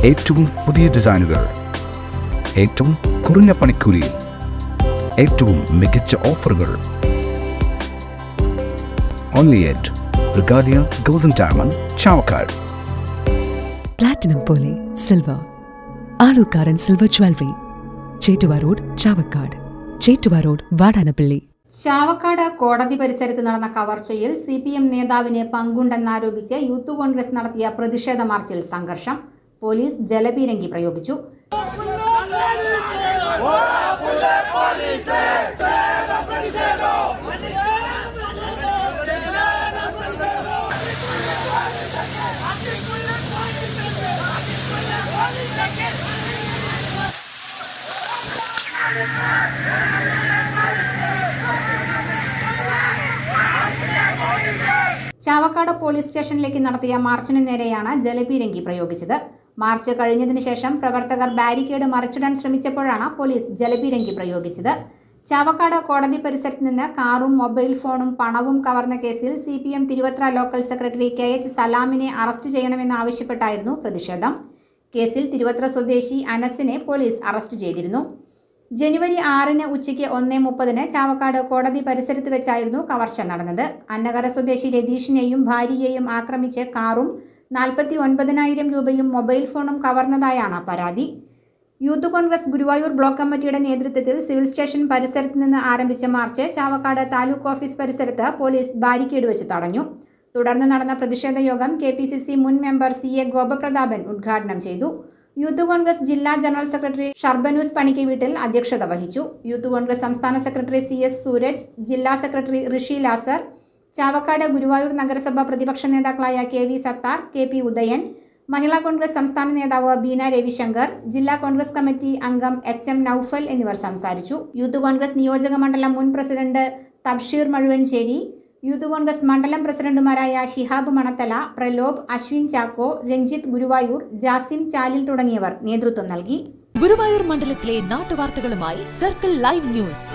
ഏറ്റവും പുതിയ ഡിസൈനുകൾ, ഏറ്റവും കുറഞ്ഞ പണിക്കൂലിയിൽ, ഏറ്റവും മികച്ച ഓഫറുകൾ. Only at Regalia golden diamond, Chavakkad. Platinum പോലെ silver, Alukkaran silver jewellery, Chettuva road, Chavakkad. Chettuva road, Vadanappally. Chavakkad കോടതി പരിസരത്ത് നടന്ന കവർച്ചയിൽ CPM നേതാവിന് പങ്കുണ്ടെന്നാരോപിച്ച് യൂത്ത് കോൺഗ്രസ് നടത്തിയ പ്രതിഷേധ മാർച്ചിൽ സംഘർഷം. പോലീസ് ജലപീരങ്കി പ്രയോഗിച്ചു. ചാവക്കാട് പോലീസ് സ്റ്റേഷനിലേക്ക് നടത്തിയ മാർച്ചിന് നേരെയാണ് ജലപീരങ്കി പ്രയോഗിച്ചത്. മാർച്ച് കഴിഞ്ഞതിന് ശേഷം പ്രവർത്തകർ ബാരിക്കേഡ് മറിച്ചിടാൻ ശ്രമിച്ചപ്പോഴാണ് പോലീസ് ജലപീരങ്കി പ്രയോഗിച്ചത്. ചാവക്കാട് കോടതി പരിസരത്ത് നിന്ന് കാറും മൊബൈൽ ഫോണും പണവും കവർന്ന കേസിൽ CPM Thiruvathra local secretary KH സലാമിനെ അറസ്റ്റ് ചെയ്യണമെന്നാവശ്യപ്പെട്ടായിരുന്നു പ്രതിഷേധം. കേസിൽ തിരുവത്ര സ്വദേശി അനസിനെ പോലീസ് അറസ്റ്റ് ചെയ്തിരുന്നു. ജനുവരി 6 ഉച്ചയ്ക്ക് 1:30 ചാവക്കാട് കോടതി പരിസരത്ത് വെച്ചായിരുന്നു കവർച്ച നടന്നത്. അന്നകര സ്വദേശി രതീഷിനെയും ഭാര്യയെയും ആക്രമിച്ച് കാറും 49,000 രൂപയും മൊബൈൽ ഫോണും കവർന്നതായാണ് പരാതി. യൂത്ത് കോൺഗ്രസ് ഗുരുവായൂർ ബ്ലോക്ക് കമ്മിറ്റിയുടെ നേതൃത്വത്തിൽ സിവിൽ സ്റ്റേഷൻ പരിസരത്ത് നിന്ന് ആരംഭിച്ച മാർച്ച് ചാവക്കാട് താലൂക്ക് ഓഫീസ് പരിസരത്ത് പോലീസ് ബാരിക്കേഡ് വെച്ച് തടഞ്ഞു. തുടർന്ന് നടന്ന പ്രതിഷേധ യോഗം KPCC മുൻ മെമ്പർ CA ഗോപപ്രതാപൻ ഉദ്ഘാടനം ചെയ്തു. യൂത്ത് കോൺഗ്രസ് ജില്ലാ ജനറൽ സെക്രട്ടറി ഷർബനൂസ് പണിക്ക് വീട്ടിൽ അധ്യക്ഷത വഹിച്ചു. യൂത്ത് കോൺഗ്രസ് സംസ്ഥാന സെക്രട്ടറി CS സൂരജ്, ജില്ലാ സെക്രട്ടറി ഋഷി ലാസർ, ചാവക്കാട് ഗുരുവായൂർ നഗരസഭ പ്രതിപക്ഷ നേതാക്കളായ KV സത്താർ, KP ഉദയൻ, മഹിളാ കോൺഗ്രസ് സംസ്ഥാന നേതാവ് ബീന രവിശങ്കർ, ജില്ലാ കോൺഗ്രസ് കമ്മിറ്റി അംഗം HM നൌഫൽ എന്നിവർ സംസാരിച്ചു. യൂത്ത് കോൺഗ്രസ് നിയോജക മണ്ഡലം മുൻ പ്രസിഡന്റ് തബ്ഷീർ മഴുവൻശ്ശേരി, യൂത്ത് കോൺഗ്രസ് മണ്ഡലം പ്രസിഡന്റുമാരായ ഷിഹാബ് മണത്തല, പ്രലോഭ്, അശ്വിൻ ചാക്കോ, രഞ്ജിത്ത് ഗുരുവായൂർ, ജാസിം ചാലിൽ തുടങ്ങിയവർ നേതൃത്വം നൽകി. ഗുരുവായൂർ മണ്ഡലത്തിലെ നാട്ടുവാർത്തകളുമായി സർക്കിൾ ലൈവ് ന്യൂസ്.